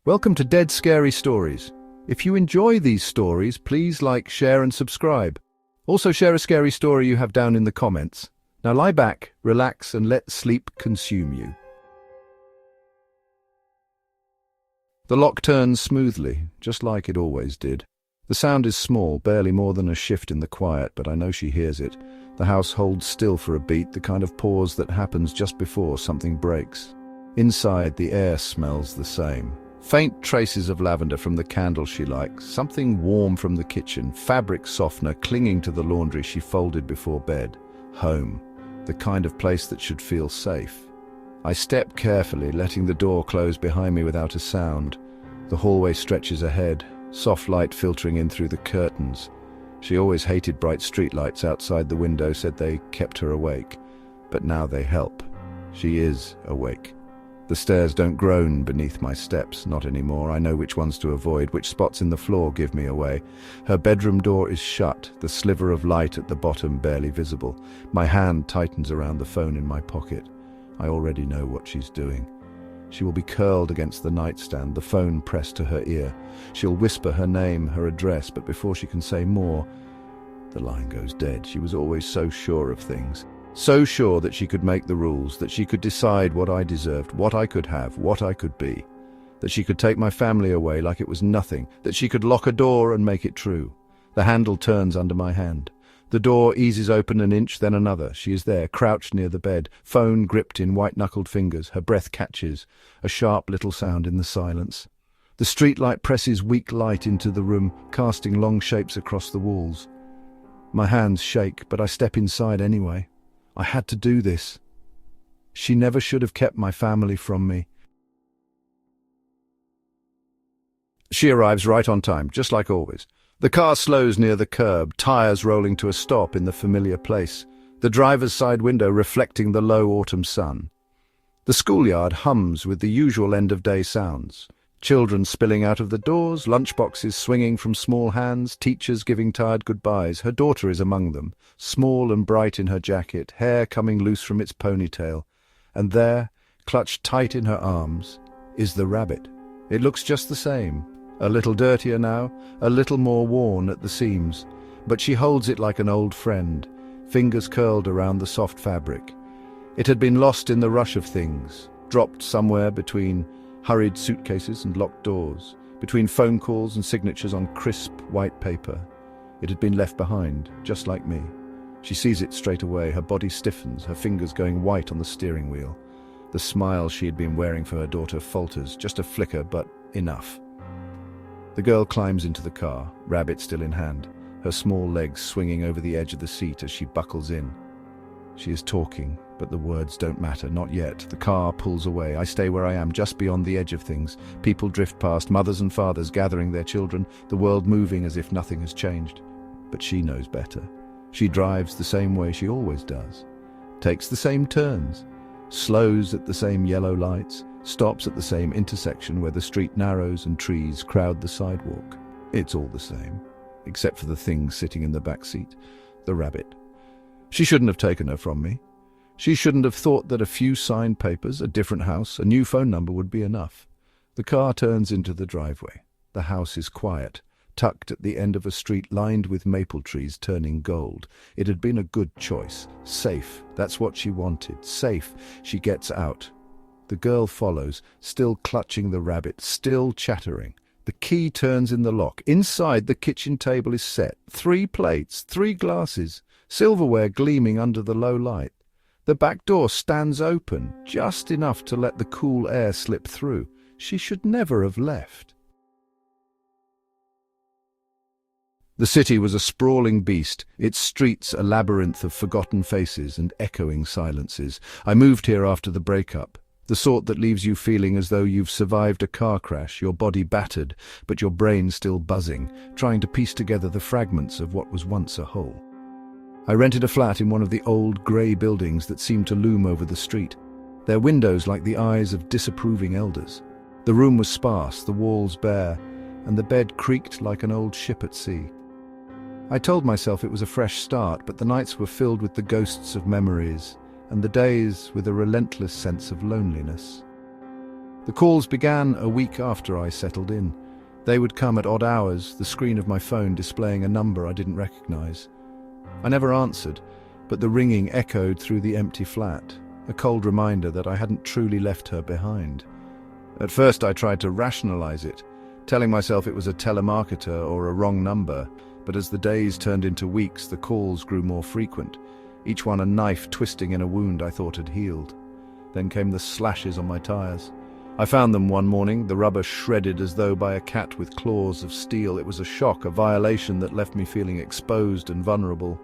Welcome to Dead Scary Stories. If you enjoy these stories, please like, share and subscribe. Also share a scary story you have down in the comments. Now lie back, relax and let sleep consume you. The lock turns smoothly, just like it always did. The sound is small, barely more than a shift in the quiet, but I know she hears it. The house holds still for a beat, the kind of pause that happens just before something breaks. Inside, the air smells the same. Faint traces of lavender from the candle she likes, something warm from the kitchen, fabric softener clinging to the laundry she folded before bed. Home, the kind of place that should feel safe. I step carefully, letting the door close behind me without a sound. The hallway stretches ahead, soft light filtering in through the curtains. She always hated bright streetlights outside the window, said they kept her awake. But now they help. She is awake. The stairs don't groan beneath my steps, not anymore. I know which ones to avoid, which spots in the floor give me away. Her bedroom door is shut, the sliver of light at the bottom barely visible. My hand tightens around the phone in my pocket. I already know what she's doing. She will be curled against the nightstand, the phone pressed to her ear. She'll whisper her name, her address, but before she can say more, the line goes dead. She was always so sure of things. So sure that she could make the rules, that she could decide what I deserved, what I could have, what I could be. That she could take my family away like it was nothing, that she could lock a door and make it true. The handle turns under my hand. The door eases open an inch, then another. She is there, crouched near the bed, phone gripped in white-knuckled fingers. Her breath catches, a sharp little sound in the silence. The streetlight presses weak light into the room, casting long shapes across the walls. My hands shake, but I step inside anyway. I had to do this. She never should have kept my family from me. She arrives right on time, just like always. The car slows near the curb, tires rolling to a stop in the familiar place, the driver's side window reflecting the low autumn sun. The schoolyard hums with the usual end-of-day sounds. Children spilling out of the doors, lunchboxes swinging from small hands, teachers giving tired goodbyes. Her daughter is among them, small and bright in her jacket, hair coming loose from its ponytail. And there, clutched tight in her arms, is the rabbit. It looks just the same, a little dirtier now, a little more worn at the seams, but she holds it like an old friend, fingers curled around the soft fabric. It had been lost in the rush of things, dropped somewhere between hurried suitcases and locked doors, between phone calls and signatures on crisp white paper. It had been left behind, just like me. She sees it straight away, her body stiffens, her fingers going white on the steering wheel. The smile she had been wearing for her daughter falters, just a flicker, but enough. The girl climbs into the car, rabbit still in hand, her small legs swinging over the edge of the seat as she buckles in. She is talking, but the words don't matter, not yet. The car pulls away. I stay where I am, just beyond the edge of things. People drift past, mothers and fathers gathering their children, the world moving as if nothing has changed. But she knows better. She drives the same way she always does. Takes the same turns. Slows at the same yellow lights. Stops at the same intersection where the street narrows and trees crowd the sidewalk. It's all the same, except for the thing sitting in the back seat, the rabbit. She shouldn't have taken her from me. She shouldn't have thought that a few signed papers, a different house, a new phone number would be enough. The car turns into the driveway. The house is quiet, tucked at the end of a street lined with maple trees turning gold. It had been a good choice. Safe, that's what she wanted. Safe. She gets out. The girl follows, still clutching the rabbit, still chattering. The key turns in the lock. Inside, the kitchen table is set. 3 plates, 3 glasses. Silverware gleaming under the low light. The back door stands open, just enough to let the cool air slip through. She should never have left. The city was a sprawling beast, its streets a labyrinth of forgotten faces and echoing silences. I moved here after the breakup, the sort that leaves you feeling as though you've survived a car crash, your body battered, but your brain still buzzing, trying to piece together the fragments of what was once a whole. I rented a flat in one of the old grey buildings that seemed to loom over the street, their windows like the eyes of disapproving elders. The room was sparse, the walls bare, and the bed creaked like an old ship at sea. I told myself it was a fresh start, but the nights were filled with the ghosts of memories, and the days with a relentless sense of loneliness. The calls began a week after I settled in. They would come at odd hours, the screen of my phone displaying a number I didn't recognize. I never answered, but the ringing echoed through the empty flat, a cold reminder that I hadn't truly left her behind. At first I tried to rationalize it, telling myself it was a telemarketer or a wrong number, but as the days turned into weeks, the calls grew more frequent, each one a knife twisting in a wound I thought had healed. Then came the slashes on my tires. I found them one morning, the rubber shredded as though by a cat with claws of steel. It was a shock, a violation that left me feeling exposed and vulnerable.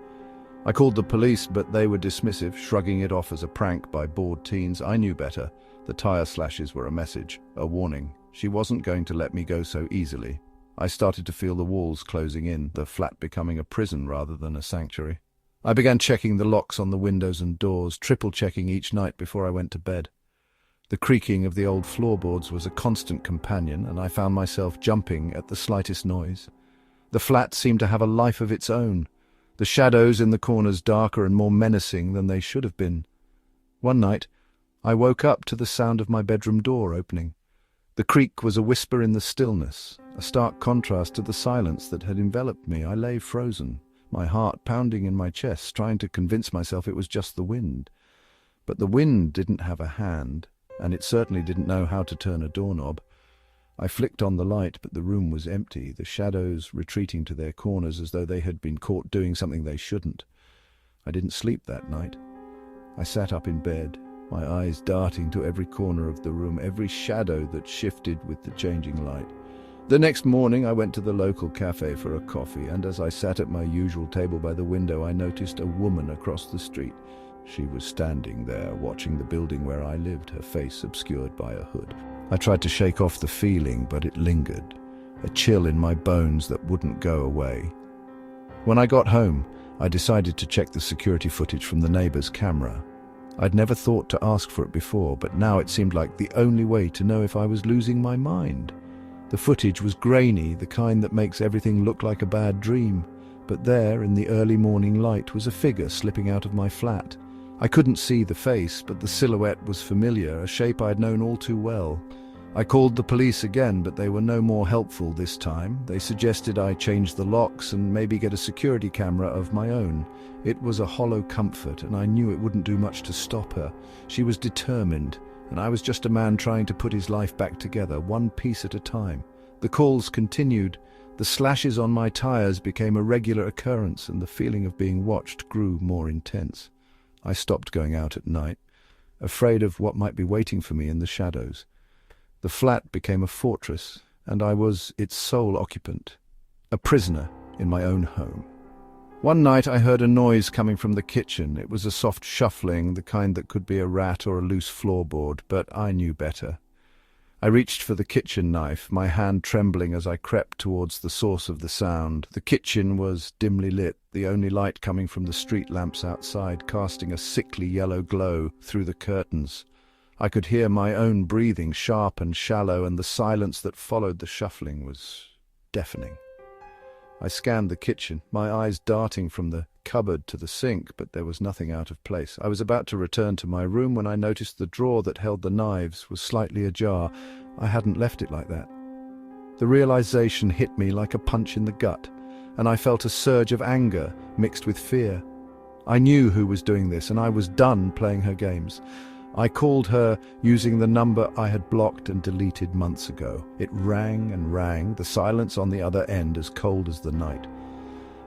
I called the police, but they were dismissive, shrugging it off as a prank by bored teens. I knew better. The tire slashes were a message, a warning. She wasn't going to let me go so easily. I started to feel the walls closing in, the flat becoming a prison rather than a sanctuary. I began checking the locks on the windows and doors, triple-checking each night before I went to bed. The creaking of the old floorboards was a constant companion, and I found myself jumping at the slightest noise. The flat seemed to have a life of its own, the shadows in the corners darker and more menacing than they should have been. One night, I woke up to the sound of my bedroom door opening. The creak was a whisper in the stillness, a stark contrast to the silence that had enveloped me. I lay frozen, my heart pounding in my chest, trying to convince myself it was just the wind. But the wind didn't have a hand, and it certainly didn't know how to turn a doorknob. I flicked on the light, but the room was empty, the shadows retreating to their corners as though they had been caught doing something they shouldn't. I didn't sleep that night. I sat up in bed, my eyes darting to every corner of the room, every shadow that shifted with the changing light. The next morning I went to the local cafe for a coffee, and as I sat at my usual table by the window, I noticed a woman across the street. She was standing there, watching the building where I lived, her face obscured by a hood. I tried to shake off the feeling, but it lingered, a chill in my bones that wouldn't go away. When I got home, I decided to check the security footage from the neighbor's camera. I'd never thought to ask for it before, but now it seemed like the only way to know if I was losing my mind. The footage was grainy, the kind that makes everything look like a bad dream, but there, in the early morning light, was a figure slipping out of my flat. I couldn't see the face, but the silhouette was familiar, a shape I'd known all too well. I called the police again, but they were no more helpful this time. They suggested I change the locks and maybe get a security camera of my own. It was a hollow comfort, and I knew it wouldn't do much to stop her. She was determined, and I was just a man trying to put his life back together, one piece at a time. The calls continued. The slashes on my tires became a regular occurrence, and the feeling of being watched grew more intense. I stopped going out at night, afraid of what might be waiting for me in the shadows. The flat became a fortress, and I was its sole occupant, a prisoner in my own home. One night I heard a noise coming from the kitchen. It was a soft shuffling, the kind that could be a rat or a loose floorboard, but I knew better. I reached for the kitchen knife, my hand trembling as I crept towards the source of the sound. The kitchen was dimly lit, the only light coming from the street lamps outside, casting a sickly yellow glow through the curtains. I could hear my own breathing, sharp and shallow, and the silence that followed the shuffling was deafening. I scanned the kitchen, my eyes darting from the cupboard to the sink, but there was nothing out of place. I was about to return to my room when I noticed the drawer that held the knives was slightly ajar. I hadn't left it like that. The realization hit me like a punch in the gut, and I felt a surge of anger mixed with fear. I knew who was doing this, and I was done playing her games. I called her using the number I had blocked and deleted months ago. It rang and rang, the silence on the other end as cold as the night.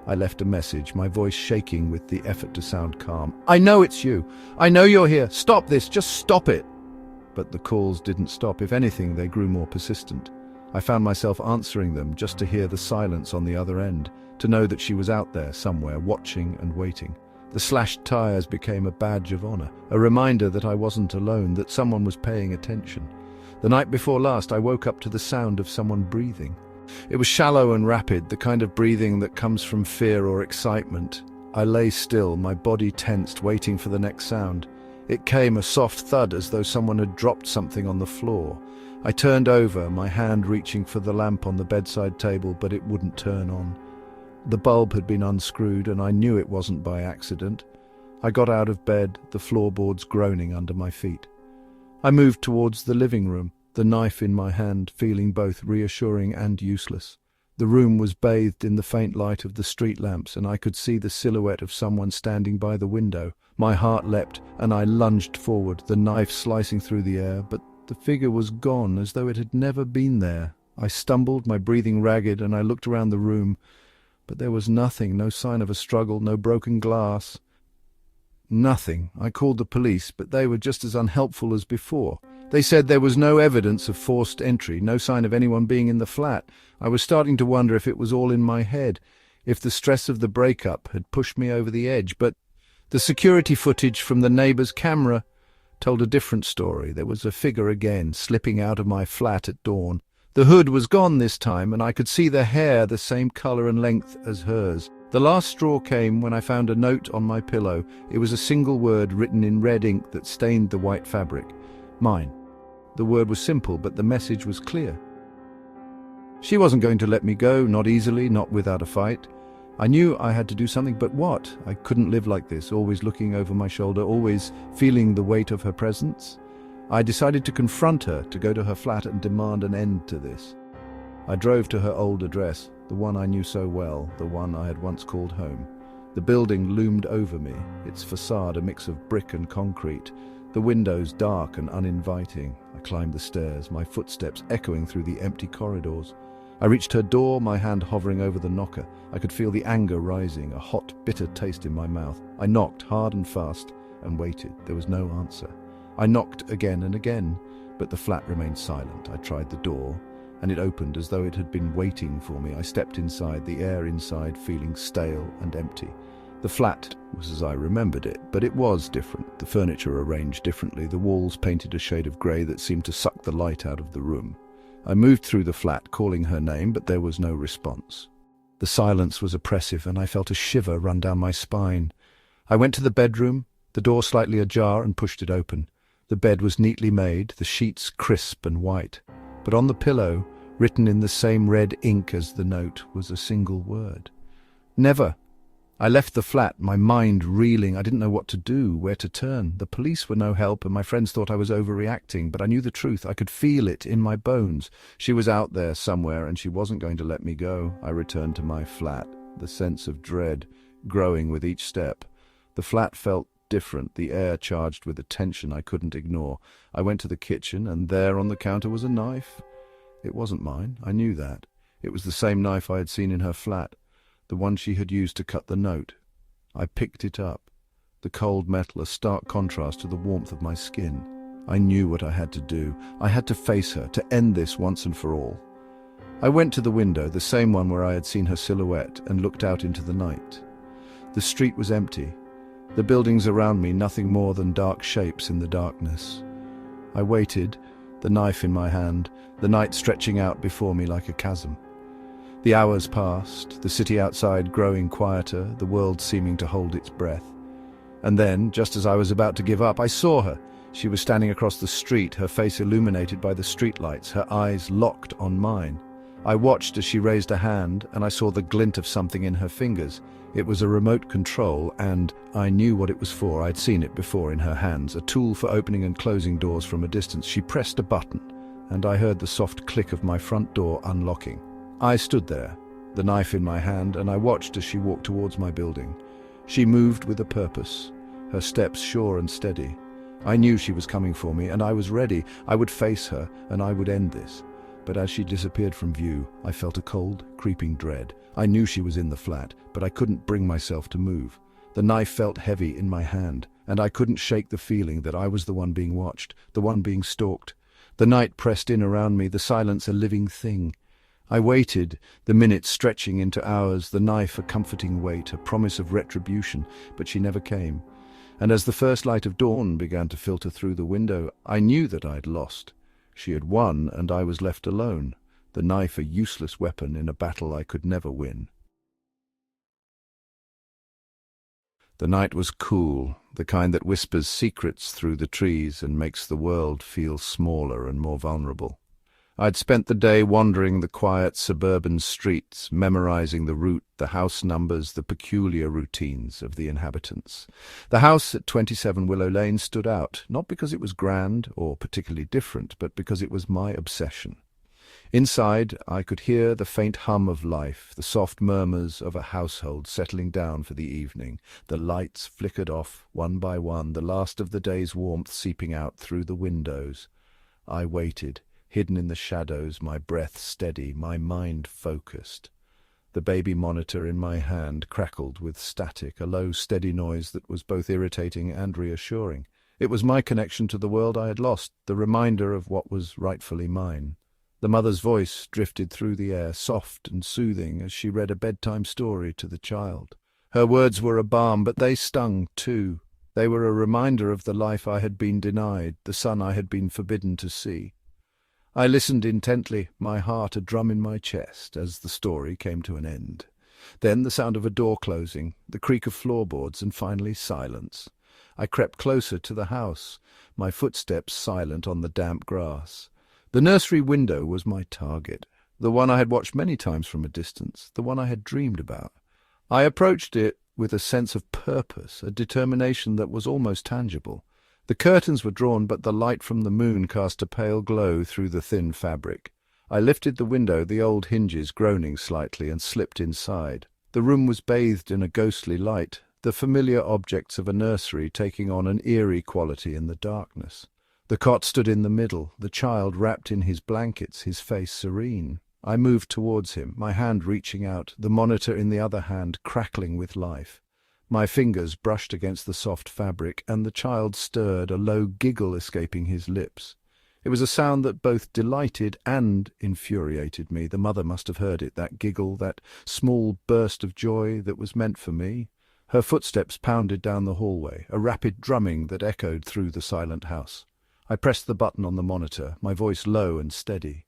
I left a message, my voice shaking with the effort to sound calm. "I know it's you. I know you're here. Stop this. Just stop it." But the calls didn't stop. If anything, they grew more persistent. I found myself answering them just to hear the silence on the other end, to know that she was out there somewhere, watching and waiting. The slashed tires became a badge of honor, a reminder that I wasn't alone, that someone was paying attention. The night before last, I woke up to the sound of someone breathing. It was shallow and rapid, the kind of breathing that comes from fear or excitement. I lay still, my body tensed, waiting for the next sound. It came, a soft thud, as though someone had dropped something on the floor. I turned over, my hand reaching for the lamp on the bedside table, but it wouldn't turn on. The bulb had been unscrewed, and I knew it wasn't by accident. I got out of bed, the floorboards groaning under my feet. I moved towards the living room. the knife in my hand feeling both reassuring and useless. The room was bathed in the faint light of the street lamps, and I could see the silhouette of someone standing by the window. My heart leapt, and I lunged forward, the knife slicing through the air, but the figure was gone, as though it had never been there. I stumbled, my breathing ragged, and I looked around the room, but there was nothing, no sign of a struggle, no broken glass. Nothing. I called the police, but they were just as unhelpful as before. They said there was no evidence of forced entry, no sign of anyone being in the flat. I was starting to wonder if it was all in my head, if the stress of the breakup had pushed me over the edge, but the security footage from the neighbour's camera told a different story. There was a figure again, slipping out of my flat at dawn. The hood was gone this time, and I could see the hair the same colour and length as hers. The last straw came when I found a note on my pillow. It was a single word written in red ink that stained the white fabric. Mine. The word was simple, but the message was clear. She wasn't going to let me go, not easily, not without a fight. I knew I had to do something, but what? I couldn't live like this, always looking over my shoulder, always feeling the weight of her presence. I decided to confront her, to go to her flat and demand an end to this. I drove to her old address, the one I knew so well, the one I had once called home. The building loomed over me, its facade a mix of brick and concrete, the windows dark and uninviting. I climbed the stairs, my footsteps echoing through the empty corridors. I reached her door, my hand hovering over the knocker. I could feel the anger rising, a hot, bitter taste in my mouth. I knocked hard and fast and waited. There was no answer. I knocked again and again, but the flat remained silent. I tried the door, and it opened as though it had been waiting for me. I stepped inside, the air inside feeling stale and empty. The flat was as I remembered it, but it was different. The furniture arranged differently, the walls painted a shade of grey that seemed to suck the light out of the room. I moved through the flat, calling her name, but there was no response. The silence was oppressive, and I felt a shiver run down my spine. I went to the bedroom, the door slightly ajar, and pushed it open. The bed was neatly made, the sheets crisp and white. But on the pillow, written in the same red ink as the note, was a single word. Never. I left the flat, my mind reeling. I didn't know what to do, where to turn. The police were no help, and my friends thought I was overreacting, but I knew the truth. I could feel it in my bones. She was out there somewhere, and she wasn't going to let me go. I returned to my flat, the sense of dread growing with each step. The flat felt different, the air charged with a tension I couldn't ignore. I went to the kitchen, and there on the counter was a knife. It wasn't mine, I knew that. It was the same knife I had seen in her flat, the one she had used to cut the note. I picked it up, the cold metal a stark contrast to the warmth of my skin. I knew what I had to do. I had to face her, to end this once and for all. I went to the window, the same one where I had seen her silhouette, and looked out into the night. The street was empty. The buildings around me nothing more than dark shapes in the darkness. I waited, the knife in my hand, the night stretching out before me like a chasm. The hours passed, the city outside growing quieter, the world seeming to hold its breath. And then, just as I was about to give up, I saw her. She was standing across the street, her face illuminated by the streetlights, her eyes locked on mine. I watched as she raised a hand, and I saw the glint of something in her fingers. It was a remote control, and I knew what it was for. I'd seen it before in her hands, a tool for opening and closing doors from a distance. She pressed a button, and I heard the soft click of my front door unlocking. I stood there, the knife in my hand, and I watched as she walked towards my building. She moved with a purpose, her steps sure and steady. I knew she was coming for me, and I was ready. I would face her, and I would end this. But as she disappeared from view, I felt a cold, creeping dread. I knew she was in the flat, but I couldn't bring myself to move. The knife felt heavy in my hand, and I couldn't shake the feeling that I was the one being watched, the one being stalked. The night pressed in around me, the silence a living thing. I waited, the minutes stretching into hours, the knife a comforting weight, a promise of retribution, but she never came. And as the first light of dawn began to filter through the window, I knew that I'd lost. She had won, and I was left alone, the knife a useless weapon in a battle I could never win. The night was cool, the kind that whispers secrets through the trees and makes the world feel smaller and more vulnerable. I'd spent the day wandering the quiet suburban streets, memorizing the route, the house numbers, the peculiar routines of the inhabitants. The house at 27 Willow Lane stood out, not because it was grand or particularly different, but because it was my obsession. Inside, I could hear the faint hum of life, the soft murmurs of a household settling down for the evening. The lights flickered off, one by one, the last of the day's warmth seeping out through the windows. I waited, hidden in the shadows, my breath steady, my mind focused. The baby monitor in my hand crackled with static, a low, steady noise that was both irritating and reassuring. It was my connection to the world I had lost, the reminder of what was rightfully mine. The mother's voice drifted through the air, soft and soothing, as she read a bedtime story to the child. Her words were a balm, but they stung, too. They were a reminder of the life I had been denied, the son I had been forbidden to see. I listened intently, my heart a drum in my chest, as the story came to an end. Then the sound of a door closing, the creak of floorboards, and finally silence. I crept closer to the house, my footsteps silent on the damp grass. The nursery window was my target, the one I had watched many times from a distance, the one I had dreamed about. I approached it with a sense of purpose, a determination that was almost tangible. The curtains were drawn, but the light from the moon cast a pale glow through the thin fabric. I lifted the window, the old hinges groaning slightly, and slipped inside. The room was bathed in a ghostly light, the familiar objects of a nursery taking on an eerie quality in the darkness. The cot stood in the middle, the child wrapped in his blankets, his face serene. I moved towards him, my hand reaching out, the monitor in the other hand crackling with life. My fingers brushed against the soft fabric, and the child stirred, a low giggle escaping his lips. It was a sound that both delighted and infuriated me. The mother must have heard it, that giggle, that small burst of joy that was meant for me. Her footsteps pounded down the hallway, a rapid drumming that echoed through the silent house. I pressed the button on the monitor, my voice low and steady.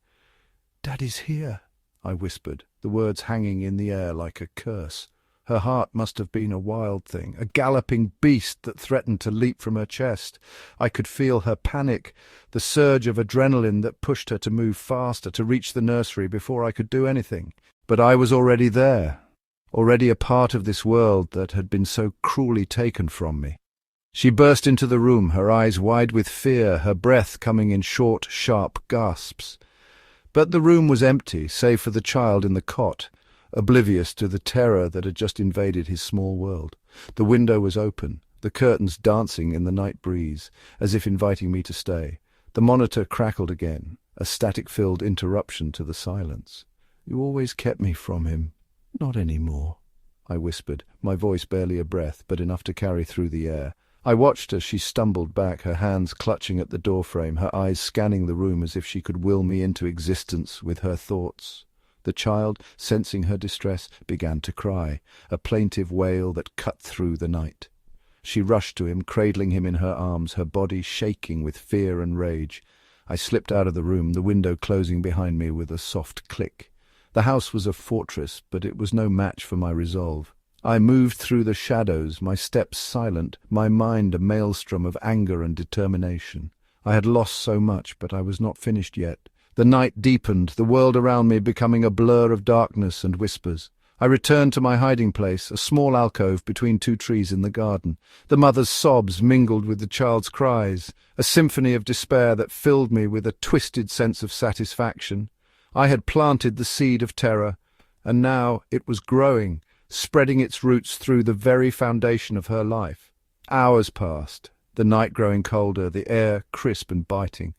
"Daddy's here," I whispered, the words hanging in the air like a curse. Her heart must have been a wild thing, a galloping beast that threatened to leap from her chest. I could feel her panic, the surge of adrenaline that pushed her to move faster, to reach the nursery before I could do anything. But I was already there, already a part of this world that had been so cruelly taken from me. She burst into the room, her eyes wide with fear, her breath coming in short, sharp gasps. But the room was empty, save for the child in the cot, oblivious to the terror that had just invaded his small world. The window was open, the curtains dancing in the night breeze, as if inviting me to stay. The monitor crackled again, a static-filled interruption to the silence. "You always kept me from him. Not any more," I whispered, my voice barely a breath, but enough to carry through the air. I watched as she stumbled back, her hands clutching at the doorframe, her eyes scanning the room as if she could will me into existence with her thoughts. The child, sensing her distress, began to cry, a plaintive wail that cut through the night. She rushed to him, cradling him in her arms, her body shaking with fear and rage. I slipped out of the room, the window closing behind me with a soft click. The house was a fortress, but it was no match for my resolve. I moved through the shadows, my steps silent, my mind a maelstrom of anger and determination. I had lost so much, but I was not finished yet. The night deepened, the world around me becoming a blur of darkness and whispers. I returned to my hiding place, a small alcove between two trees in the garden. The mother's sobs mingled with the child's cries, a symphony of despair that filled me with a twisted sense of satisfaction. I had planted the seed of terror, and now it was growing, spreading its roots through the very foundation of her life. Hours passed, the night growing colder, the air crisp and biting.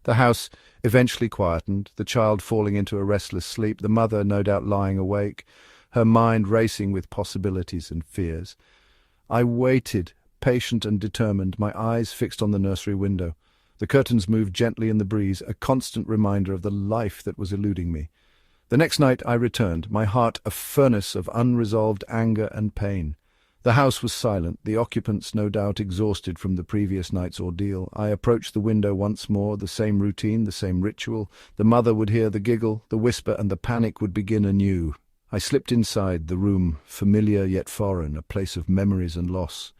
The house eventually quietened, the child falling into a restless sleep, the mother no doubt lying awake, her mind racing with possibilities and fears. I waited, patient and determined, my eyes fixed on the nursery window. The curtains moved gently in the breeze, a constant reminder of the life that was eluding me. The next night I returned, my heart a furnace of unresolved anger and pain. The house was silent, the occupants no doubt exhausted from the previous night's ordeal. I approached the window once more, the same routine, the same ritual. The mother would hear the giggle, the whisper, and the panic would begin anew. I slipped inside, the room, familiar yet foreign, a place of memories and loss.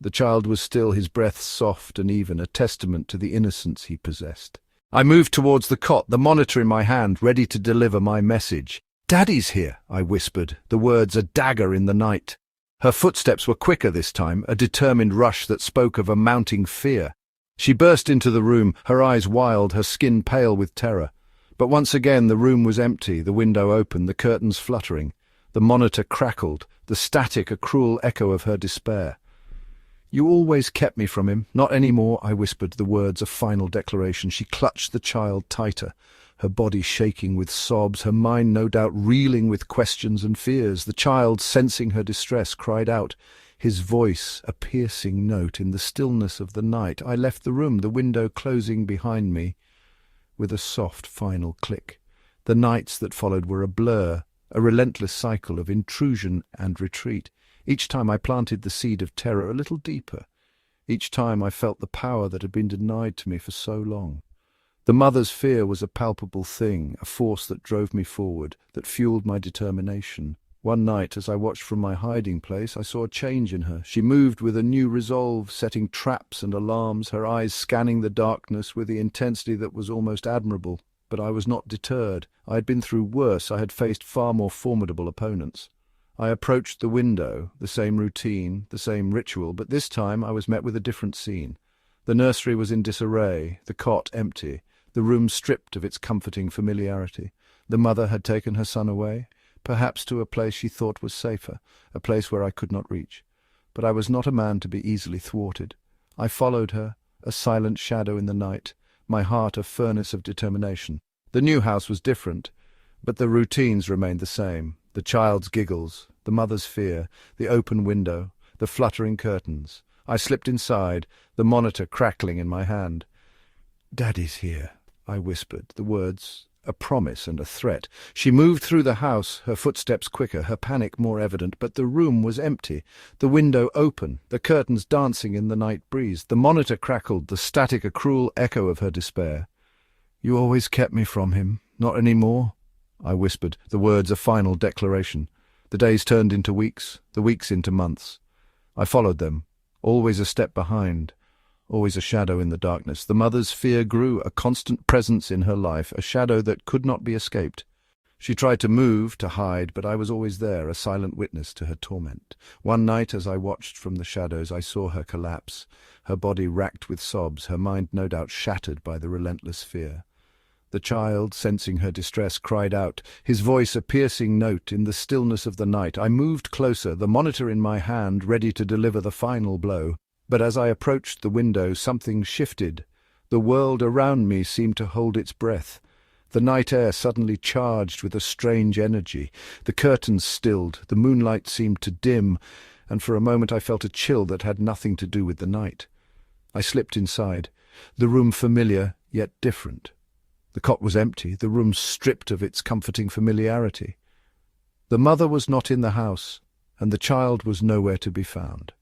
The child was still, his breath soft and even, a testament to the innocence he possessed. I moved towards the cot, the monitor in my hand, ready to deliver my message. "Daddy's here," I whispered, the words a dagger in the night. Her footsteps were quicker this time, a determined rush that spoke of a mounting fear. She burst into the room, her eyes wild, her skin pale with terror. But once again the room was empty, the window open, the curtains fluttering. The monitor crackled, the static a cruel echo of her despair. "You always kept me from him, not anymore," I whispered, the words a final declaration. She clutched the child tighter, her body shaking with sobs, her mind no doubt reeling with questions and fears. The child, sensing her distress, cried out, his voice a piercing note in the stillness of the night. I left the room, the window closing behind me with a soft final click. The nights that followed were a blur, a relentless cycle of intrusion and retreat. Each time I planted the seed of terror a little deeper. Each time I felt the power that had been denied to me for so long. The mother's fear was a palpable thing, a force that drove me forward, that fueled my determination. One night, as I watched from my hiding place, I saw a change in her. She moved with a new resolve, setting traps and alarms, her eyes scanning the darkness with the intensity that was almost admirable. But I was not deterred. I had been through worse. I had faced far more formidable opponents. I approached the window, the same routine, the same ritual, but this time I was met with a different scene. The nursery was in disarray, the cot empty, the room stripped of its comforting familiarity. The mother had taken her son away, perhaps to a place she thought was safer, a place where I could not reach. But I was not a man to be easily thwarted. I followed her, a silent shadow in the night, my heart a furnace of determination. The new house was different, but the routines remained the same. The child's giggles, the mother's fear, the open window, the fluttering curtains. I slipped inside, the monitor crackling in my hand. "Daddy's here," I whispered, the words a promise and a threat. She moved through the house, her footsteps quicker, her panic more evident, but the room was empty, the window open, the curtains dancing in the night breeze. The monitor crackled, the static a cruel echo of her despair. "You always kept me from him, not any more," I whispered, the words a final declaration. The days turned into weeks, the weeks into months. I followed them, always a step behind, always a shadow in the darkness. The mother's fear grew, a constant presence in her life, a shadow that could not be escaped. She tried to move, to hide, but I was always there, a silent witness to her torment. One night, as I watched from the shadows, I saw her collapse, her body racked with sobs, her mind no doubt shattered by the relentless fear. The child, sensing her distress, cried out, his voice a piercing note in the stillness of the night. I moved closer, the monitor in my hand, ready to deliver the final blow. But as I approached the window, something shifted. The world around me seemed to hold its breath. The night air suddenly charged with a strange energy. The curtains stilled, the moonlight seemed to dim, and for a moment I felt a chill that had nothing to do with the night. I slipped inside, the room familiar, yet different. The cot was empty, the room stripped of its comforting familiarity. The mother was not in the house, and the child was nowhere to be found.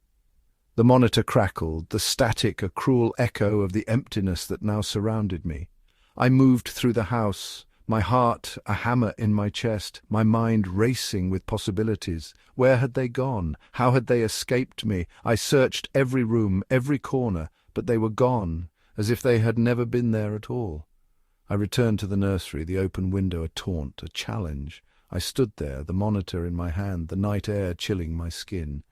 The monitor crackled, the static a cruel echo of the emptiness that now surrounded me. I moved through the house, my heart a hammer in my chest, my mind racing with possibilities. Where had they gone? How had they escaped me? I searched every room, every corner, but they were gone, as if they had never been there at all. I returned to the nursery, the open window a taunt, a challenge. I stood there, the monitor in my hand, the night air chilling my skin.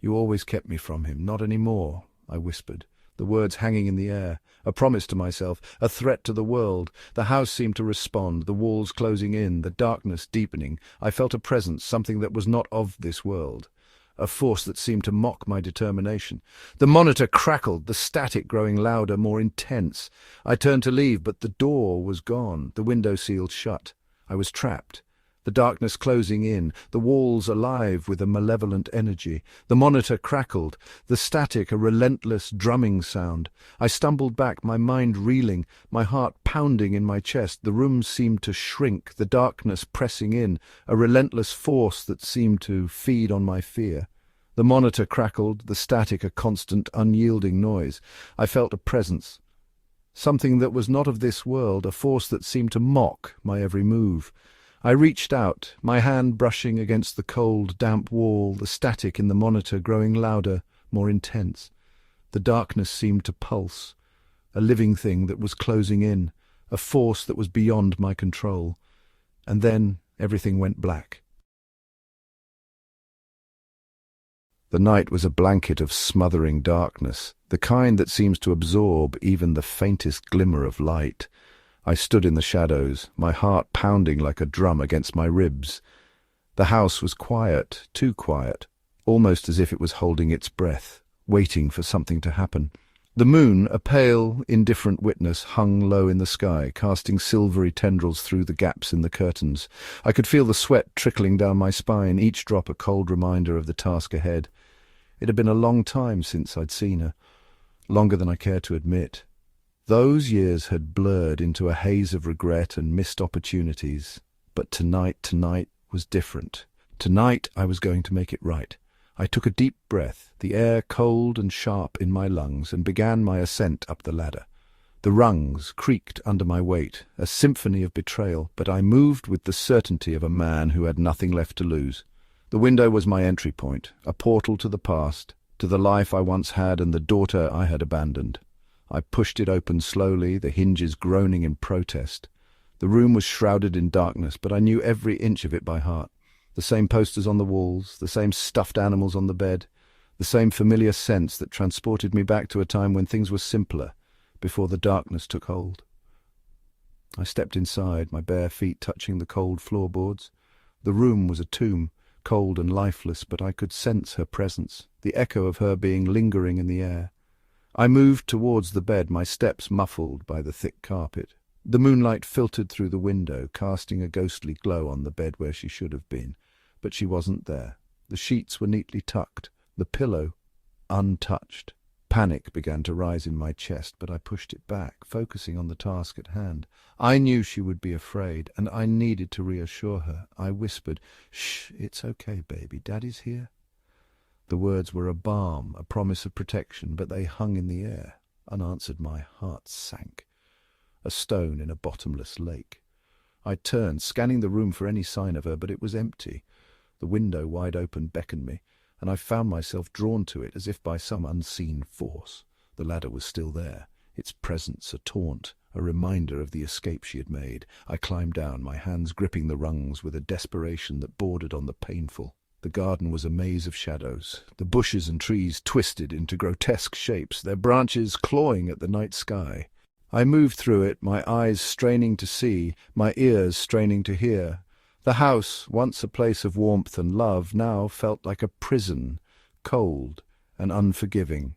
"You always kept me from him, not any more," I whispered, the words hanging in the air, a promise to myself, a threat to the world. The house seemed to respond, the walls closing in, the darkness deepening. I felt a presence, something that was not of this world, a force that seemed to mock my determination. The monitor crackled, the static growing louder, more intense. I turned to leave, but the door was gone, the window sealed shut. I was trapped. The darkness closing in, the walls alive with a malevolent energy. The monitor crackled, the static a relentless drumming sound. I stumbled back, my mind reeling, my heart pounding in my chest. The room seemed to shrink, the darkness pressing in, a relentless force that seemed to feed on my fear. The monitor crackled, the static a constant, unyielding noise. I felt a presence, something that was not of this world, a force that seemed to mock my every move. I reached out, my hand brushing against the cold, damp wall, the static in the monitor growing louder, more intense. The darkness seemed to pulse, a living thing that was closing in, a force that was beyond my control. And then everything went black. The night was a blanket of smothering darkness, the kind that seems to absorb even the faintest glimmer of light. I stood in the shadows, my heart pounding like a drum against my ribs. The house was quiet, too quiet, almost as if it was holding its breath, waiting for something to happen. The moon, a pale, indifferent witness, hung low in the sky, casting silvery tendrils through the gaps in the curtains. I could feel the sweat trickling down my spine, each drop a cold reminder of the task ahead. It had been a long time since I'd seen her, longer than I cared to admit. Those years had blurred into a haze of regret and missed opportunities. But tonight was different. Tonight I was going to make it right. I took a deep breath, the air cold and sharp in my lungs, and began my ascent up the ladder. The rungs creaked under my weight, a symphony of betrayal, but I moved with the certainty of a man who had nothing left to lose. The window was my entry point, a portal to the past, to the life I once had and the daughter I had abandoned. I pushed it open slowly, the hinges groaning in protest. The room was shrouded in darkness, but I knew every inch of it by heart. The same posters on the walls, the same stuffed animals on the bed, the same familiar sense that transported me back to a time when things were simpler, before the darkness took hold. I stepped inside, my bare feet touching the cold floorboards. The room was a tomb, cold and lifeless, but I could sense her presence, the echo of her being lingering in the air. I moved towards the bed, my steps muffled by the thick carpet. The moonlight filtered through the window, casting a ghostly glow on the bed where she should have been. But she wasn't there. The sheets were neatly tucked, the pillow untouched. Panic began to rise in my chest, but I pushed it back, focusing on the task at hand. I knew she would be afraid, and I needed to reassure her. I whispered, "Shh, it's okay, baby. Daddy's here." The words were a balm, a promise of protection, but they hung in the air. Unanswered, my heart sank. A stone in a bottomless lake. I turned, scanning the room for any sign of her, but it was empty. The window, wide open, beckoned me, and I found myself drawn to it as if by some unseen force. The ladder was still there, its presence a taunt, a reminder of the escape she had made. I climbed down, my hands gripping the rungs with a desperation that bordered on the painful. The garden was a maze of shadows. The bushes and trees twisted into grotesque shapes, their branches clawing at the night sky. I moved through it, my eyes straining to see, my ears straining to hear. The house, once a place of warmth and love, now felt like a prison, cold and unforgiving.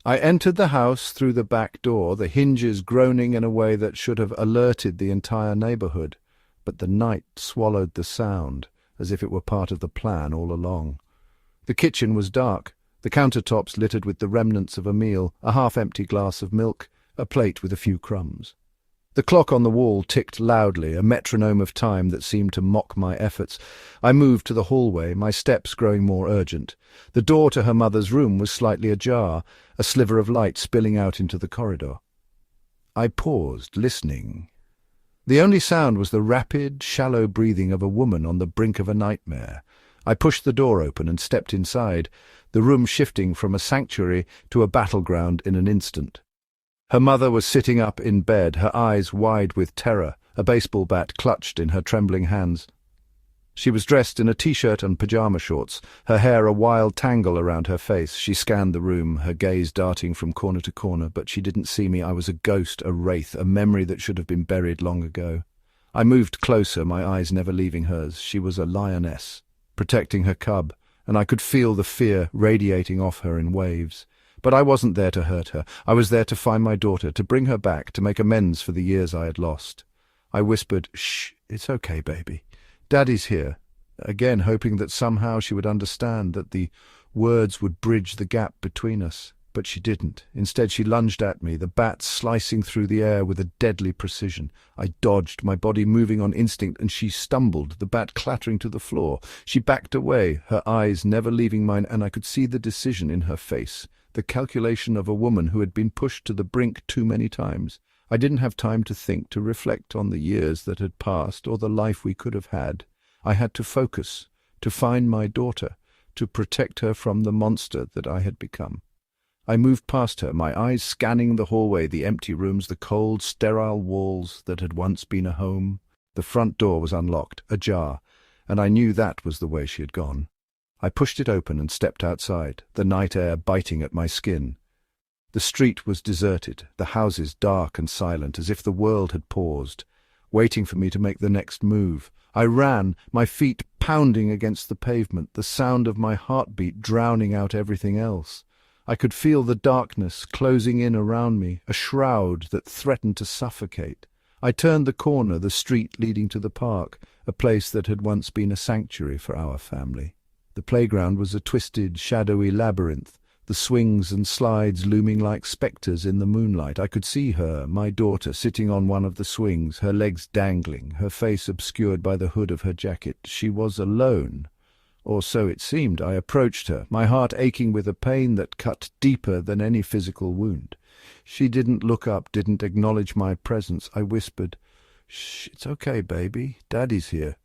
I entered the house through the back door, the hinges groaning in a way that should have alerted the entire neighborhood. But the night swallowed the sound, as if it were part of the plan all along. The kitchen was dark, the countertops littered with the remnants of a meal, a half-empty glass of milk, a plate with a few crumbs. The clock on the wall ticked loudly, a metronome of time that seemed to mock my efforts. I moved to the hallway, my steps growing more urgent. The door to her mother's room was slightly ajar, a sliver of light spilling out into the corridor. I paused, listening. The only sound was the rapid, shallow breathing of a woman on the brink of a nightmare. I pushed the door open and stepped inside, the room shifting from a sanctuary to a battleground in an instant. Her mother was sitting up in bed, her eyes wide with terror, a baseball bat clutched in her trembling hands. She was dressed in a t-shirt and pajama shorts, her hair a wild tangle around her face. She scanned the room, her gaze darting from corner to corner, but she didn't see me. I was a ghost, a wraith, a memory that should have been buried long ago. I moved closer, my eyes never leaving hers. She was a lioness, protecting her cub, and I could feel the fear radiating off her in waves. But I wasn't there to hurt her. I was there to find my daughter, to bring her back, to make amends for the years I had lost. I whispered, "Shh, it's okay, baby. Daddy's here," again hoping that somehow she would understand, that the words would bridge the gap between us. But she didn't. Instead, she lunged at me, the bat slicing through the air with a deadly precision. I dodged, my body moving on instinct, and she stumbled, the bat clattering to the floor. She backed away, her eyes never leaving mine, and I could see the decision in her face. The calculation of a woman who had been pushed to the brink too many times. I didn't have time to think, to reflect on the years that had passed or the life we could have had. I had to focus, to find my daughter, to protect her from the monster that I had become. I moved past her, my eyes scanning the hallway, the empty rooms, the cold, sterile walls that had once been a home. The front door was unlocked, ajar, and I knew that was the way she had gone. I pushed it open and stepped outside, the night air biting at my skin. The street was deserted, the houses dark and silent, as if the world had paused, waiting for me to make the next move. I ran, my feet pounding against the pavement, the sound of my heartbeat drowning out everything else. I could feel the darkness closing in around me, a shroud that threatened to suffocate. I turned the corner, the street leading to the park, a place that had once been a sanctuary for our family. The playground was a twisted, shadowy labyrinth, the swings and slides looming like spectres in the moonlight. I could see her, my daughter, sitting on one of the swings, her legs dangling, her face obscured by the hood of her jacket. She was alone, or so it seemed. I approached her, my heart aching with a pain that cut deeper than any physical wound. She didn't look up, didn't acknowledge my presence. I whispered, "Shh, it's okay, baby. Daddy's here."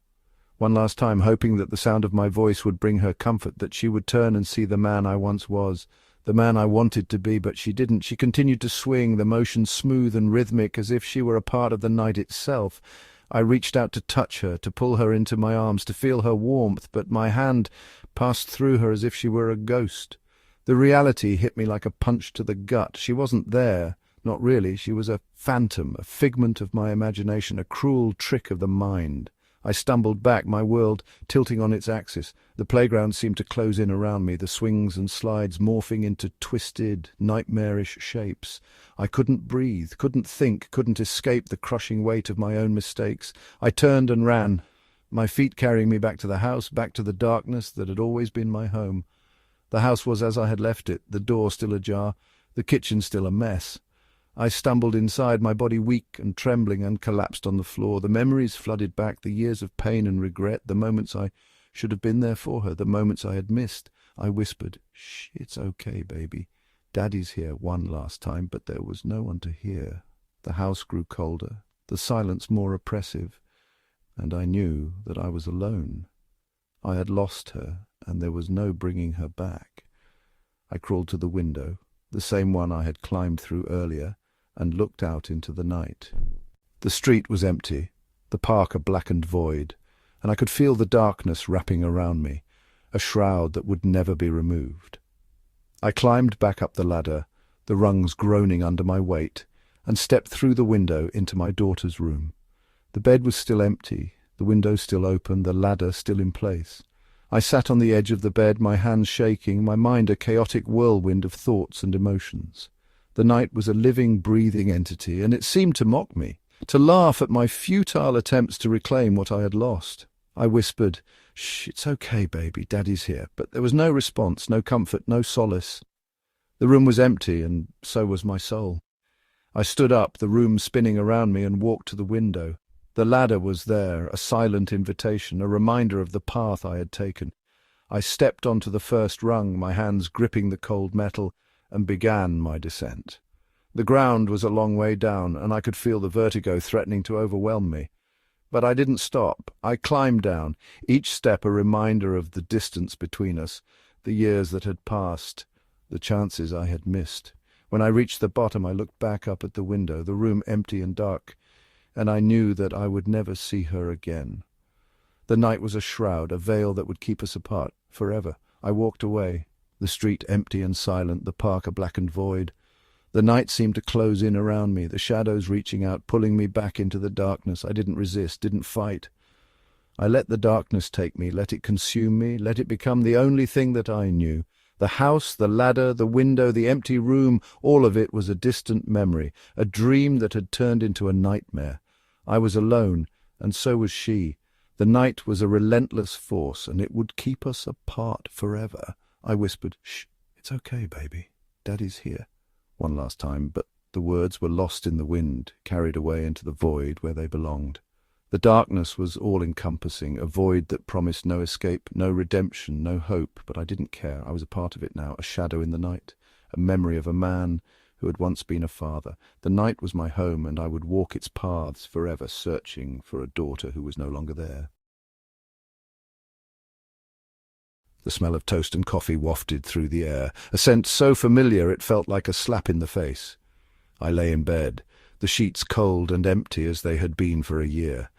One last time, hoping that the sound of my voice would bring her comfort, that she would turn and see the man I once was, the man I wanted to be, but she didn't. She continued to swing, the motion smooth and rhythmic, as if she were a part of the night itself. I reached out to touch her, to pull her into my arms, to feel her warmth, but my hand passed through her as if she were a ghost. The reality hit me like a punch to the gut. She wasn't there. Not really. She was a phantom, a figment of my imagination, a cruel trick of the mind. I stumbled back, my world tilting on its axis. The playground seemed to close in around me, the swings and slides morphing into twisted, nightmarish shapes. I couldn't breathe, couldn't think, couldn't escape the crushing weight of my own mistakes. I turned and ran, my feet carrying me back to the house, back to the darkness that had always been my home. The house was as I had left it, the door still ajar, the kitchen still a mess. I stumbled inside, my body weak and trembling, and collapsed on the floor. The memories flooded back, the years of pain and regret, the moments I should have been there for her, the moments I had missed. I whispered, "Shh, it's okay, baby. Daddy's here," one last time, but there was no one to hear. The house grew colder, the silence more oppressive, and I knew that I was alone. I had lost her, and there was no bringing her back. I crawled to the window, the same one I had climbed through earlier, and looked out into the night. The street was empty, the park a blackened void, and I could feel the darkness wrapping around me, a shroud that would never be removed. I climbed back up the ladder, the rungs groaning under my weight, and stepped through the window into my daughter's room. The bed was still empty, the window still open, the ladder still in place. I sat on the edge of the bed, my hands shaking, my mind a chaotic whirlwind of thoughts and emotions. The night was a living, breathing entity, and it seemed to mock me, to laugh at my futile attempts to reclaim what I had lost. I whispered, "Shh, it's okay, baby, Daddy's here," but there was no response, no comfort, no solace. The room was empty, and so was my soul. I stood up, the room spinning around me, and walked to the window. The ladder was there, a silent invitation, a reminder of the path I had taken. I stepped onto the first rung, my hands gripping the cold metal, and began my descent. The ground was a long way down, and I could feel the vertigo threatening to overwhelm me. But I didn't stop. I climbed down, each step a reminder of the distance between us, the years that had passed, the chances I had missed. When I reached the bottom, I looked back up at the window, the room empty and dark, and I knew that I would never see her again. The night was a shroud, a veil that would keep us apart forever. I walked away, the street empty and silent, the park a blackened void. The night seemed to close in around me, the shadows reaching out, pulling me back into the darkness. I didn't resist, didn't fight. I let the darkness take me, let it consume me, let it become the only thing that I knew. The house, the ladder, the window, the empty room, all of it was a distant memory, a dream that had turned into a nightmare. I was alone, and so was she. The night was a relentless force, and it would keep us apart forever. I whispered, "Shh, it's okay, baby. Daddy's here," one last time, but the words were lost in the wind, carried away into the void where they belonged. The darkness was all-encompassing, a void that promised no escape, no redemption, no hope, but I didn't care. I was a part of it now, a shadow in the night, a memory of a man who had once been a father. The night was my home, and I would walk its paths forever, searching for a daughter who was no longer there. The smell of toast and coffee wafted through the air, a scent so familiar it felt like a slap in the face. I lay in bed, the sheets cold and empty as they had been for a year.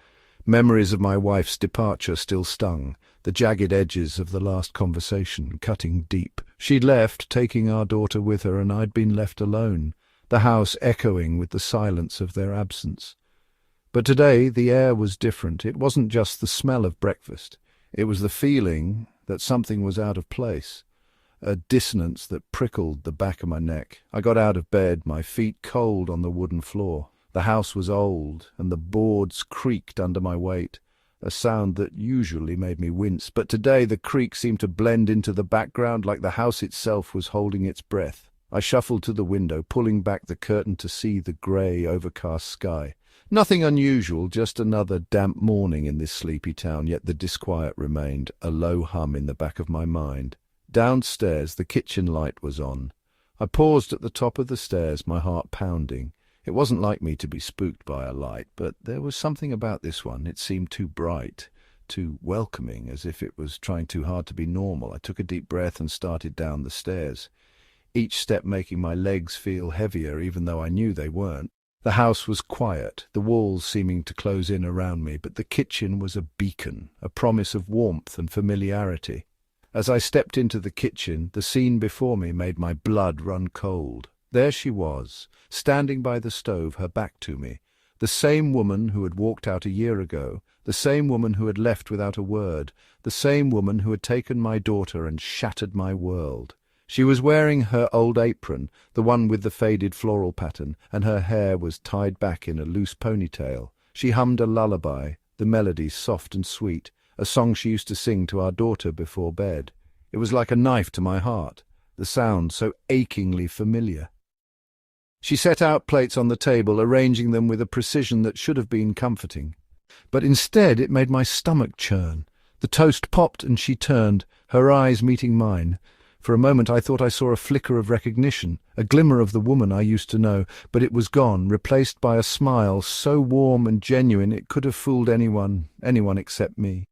Memories of my wife's departure still stung, the jagged edges of the last conversation cutting deep. She'd left, taking our daughter with her, and I'd been left alone, the house echoing with the silence of their absence. But today the air was different. It wasn't just the smell of breakfast. It was the feeling that something was out of place, a dissonance that prickled the back of my neck. I got out of bed, my feet cold on the wooden floor. The house was old, and the boards creaked under my weight, a sound that usually made me wince, but today the creak seemed to blend into the background like the house itself was holding its breath. I shuffled to the window, pulling back the curtain to see the grey, overcast sky. Nothing unusual, just another damp morning in this sleepy town, yet the disquiet remained, a low hum in the back of my mind. Downstairs the kitchen light was on. I paused at the top of the stairs, my heart pounding. It wasn't like me to be spooked by a light, but there was something about this one. It seemed too bright, too welcoming, as if it was trying too hard to be normal. I took a deep breath and started down the stairs, each step making my legs feel heavier even though I knew they weren't. The house was quiet, the walls seeming to close in around me, but the kitchen was a beacon, a promise of warmth and familiarity. As I stepped into the kitchen, the scene before me made my blood run cold. There she was, standing by the stove, her back to me, the same woman who had walked out a year ago, the same woman who had left without a word, the same woman who had taken my daughter and shattered my world. She was wearing her old apron, the one with the faded floral pattern, and her hair was tied back in a loose ponytail. She hummed a lullaby, the melody soft and sweet, a song she used to sing to our daughter before bed. It was like a knife to my heart, the sound so achingly familiar. She set out plates on the table, arranging them with a precision that should have been comforting. But instead it made my stomach churn. The toast popped and she turned, her eyes meeting mine. For a moment I thought I saw a flicker of recognition, a glimmer of the woman I used to know, but it was gone, replaced by a smile so warm and genuine it could have fooled anyone except me.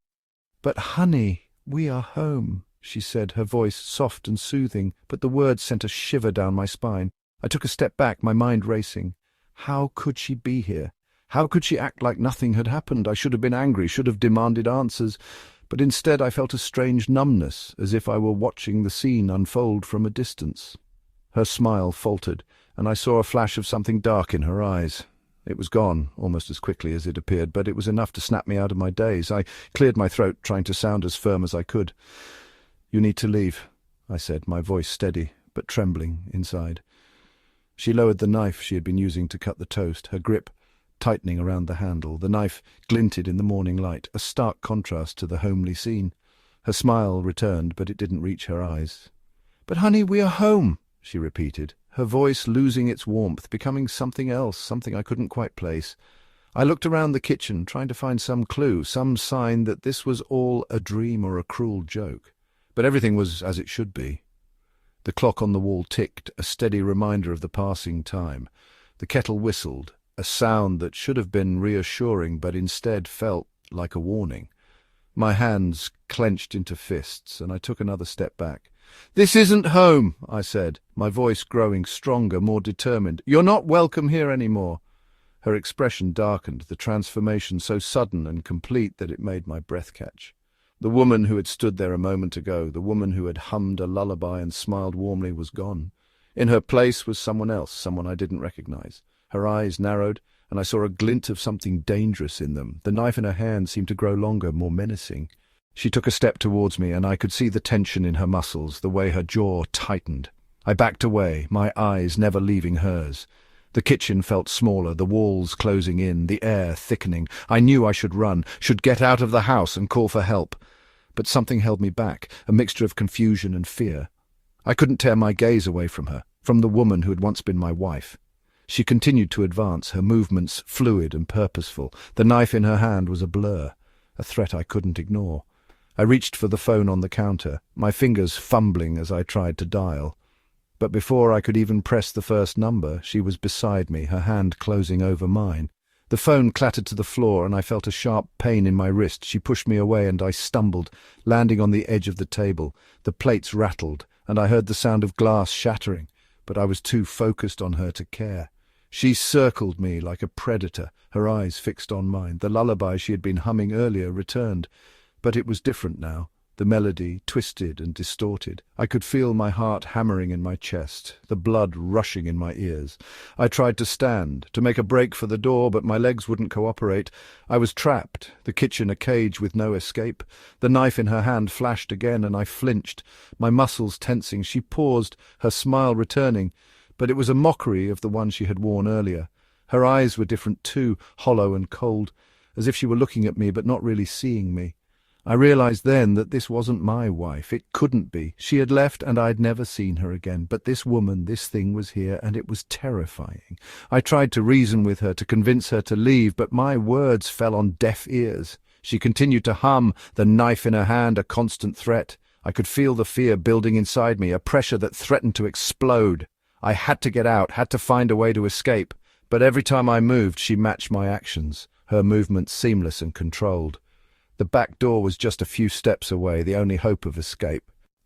"But honey, we are home," she said, her voice soft and soothing, but the words sent a shiver down my spine. I took a step back, my mind racing. How could she be here? How could she act like nothing had happened? I should have been angry, should have demanded answers, but instead I felt a strange numbness, as if I were watching the scene unfold from a distance. Her smile faltered, and I saw a flash of something dark in her eyes. It was gone, almost as quickly as it appeared, but it was enough to snap me out of my daze. I cleared my throat, trying to sound as firm as I could. "You need to leave," I said, my voice steady, but trembling inside. She lowered the knife she had been using to cut the toast, her grip tightening around the handle. The knife glinted in the morning light, a stark contrast to the homely scene. Her smile returned, but it didn't reach her eyes. "But honey, we are home," she repeated, her voice losing its warmth, becoming something else, something I couldn't quite place. I looked around the kitchen, trying to find some clue, some sign that this was all a dream or a cruel joke. But everything was as it should be. The clock on the wall ticked, a steady reminder of the passing time. The kettle whistled, a sound that should have been reassuring but instead felt like a warning. My hands clenched into fists, and I took another step back. "This isn't home," I said, my voice growing stronger, more determined. "You're not welcome here anymore." Her expression darkened, the transformation so sudden and complete that it made my breath catch. The woman who had stood there a moment ago, the woman who had hummed a lullaby and smiled warmly, was gone. In her place was someone else, someone I didn't recognize. Her eyes narrowed, and I saw a glint of something dangerous in them. The knife in her hand seemed to grow longer, more menacing. She took a step towards me, and I could see the tension in her muscles, the way her jaw tightened. I backed away, my eyes never leaving hers. The kitchen felt smaller, the walls closing in, the air thickening. I knew I should run, should get out of the house and call for help. But something held me back, a mixture of confusion and fear. I couldn't tear my gaze away from her, from the woman who had once been my wife. She continued to advance, her movements fluid and purposeful. The knife in her hand was a blur, a threat I couldn't ignore. I reached for the phone on the counter, my fingers fumbling as I tried to dial. But before I could even press the first number, she was beside me, her hand closing over mine. The phone clattered to the floor and I felt a sharp pain in my wrist. She pushed me away and I stumbled, landing on the edge of the table. The plates rattled and I heard the sound of glass shattering, but I was too focused on her to care. She circled me like a predator, her eyes fixed on mine. The lullaby she had been humming earlier returned, but it was different now. The melody, twisted and distorted. I could feel my heart hammering in my chest, the blood rushing in my ears. I tried to stand, to make a break for the door, but my legs wouldn't cooperate. I was trapped, the kitchen a cage with no escape. The knife in her hand flashed again, and I flinched, my muscles tensing. She paused, her smile returning, but it was a mockery of the one she had worn earlier. Her eyes were different too, hollow and cold, as if she were looking at me but not really seeing me. I realized then that this wasn't my wife. It couldn't be. She had left and I'd never seen her again. But this woman, this thing was here, and it was terrifying. I tried to reason with her, to convince her to leave, but my words fell on deaf ears. She continued to hum, the knife in her hand a constant threat. I could feel the fear building inside me, a pressure that threatened to explode. I had to get out, had to find a way to escape. But every time I moved, she matched my actions, her movements seamless and controlled. The back door was just a few steps away, the only hope of escape.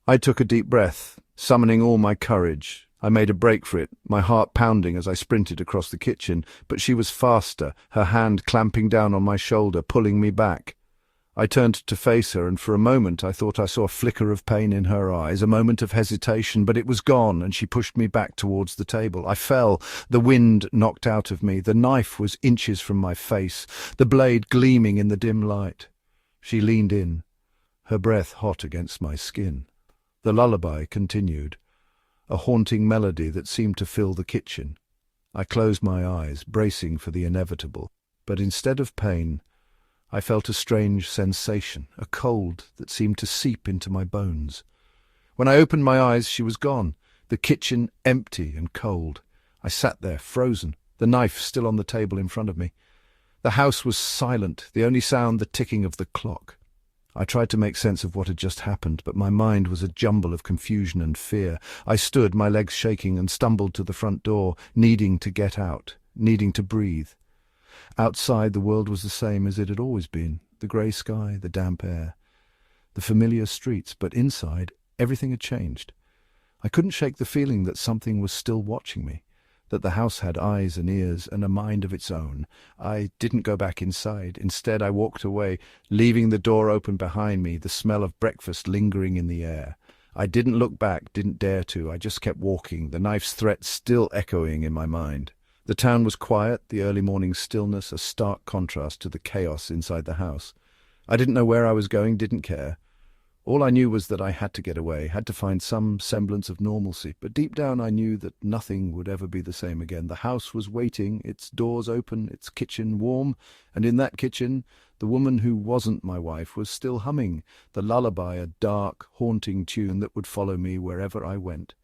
I took a deep breath, summoning all my courage. I made a break for it, my heart pounding as I sprinted across the kitchen, but she was faster, her hand clamping down on my shoulder, pulling me back. I turned to face her, and for a moment I thought I saw a flicker of pain in her eyes, a moment of hesitation, but it was gone, and she pushed me back towards the table. I fell, the wind knocked out of me, the knife was inches from my face, the blade gleaming in the dim light. She leaned in, her breath hot against my skin. The lullaby continued, a haunting melody that seemed to fill the kitchen. I closed my eyes, bracing for the inevitable, but instead of pain, I felt a strange sensation, a cold that seemed to seep into my bones. When I opened my eyes, she was gone, the kitchen empty and cold. I sat there, frozen, the knife still on the table in front of me. The house was silent, the only sound the ticking of the clock. I tried to make sense of what had just happened, but my mind was a jumble of confusion and fear. I stood, my legs shaking, and stumbled to the front door, needing to get out, needing to breathe. Outside, the world was the same as it had always been, the grey sky, the damp air, the familiar streets, but inside, everything had changed. I couldn't shake the feeling that something was still watching me, that the house had eyes and ears and a mind of its own. I didn't go back inside. Instead, I walked away, leaving the door open behind me, the smell of breakfast lingering in the air. I didn't look back, didn't dare to. I just kept walking, the knife's threat still echoing in my mind. The town was quiet, the early morning stillness a stark contrast to the chaos inside the house. I didn't know where I was going, didn't care. All I knew was that I had to get away, had to find some semblance of normalcy, but deep down I knew that nothing would ever be the same again. The house was waiting, its doors open, its kitchen warm, and in that kitchen, the woman who wasn't my wife was still humming, the lullaby, a dark, haunting tune that would follow me wherever I went.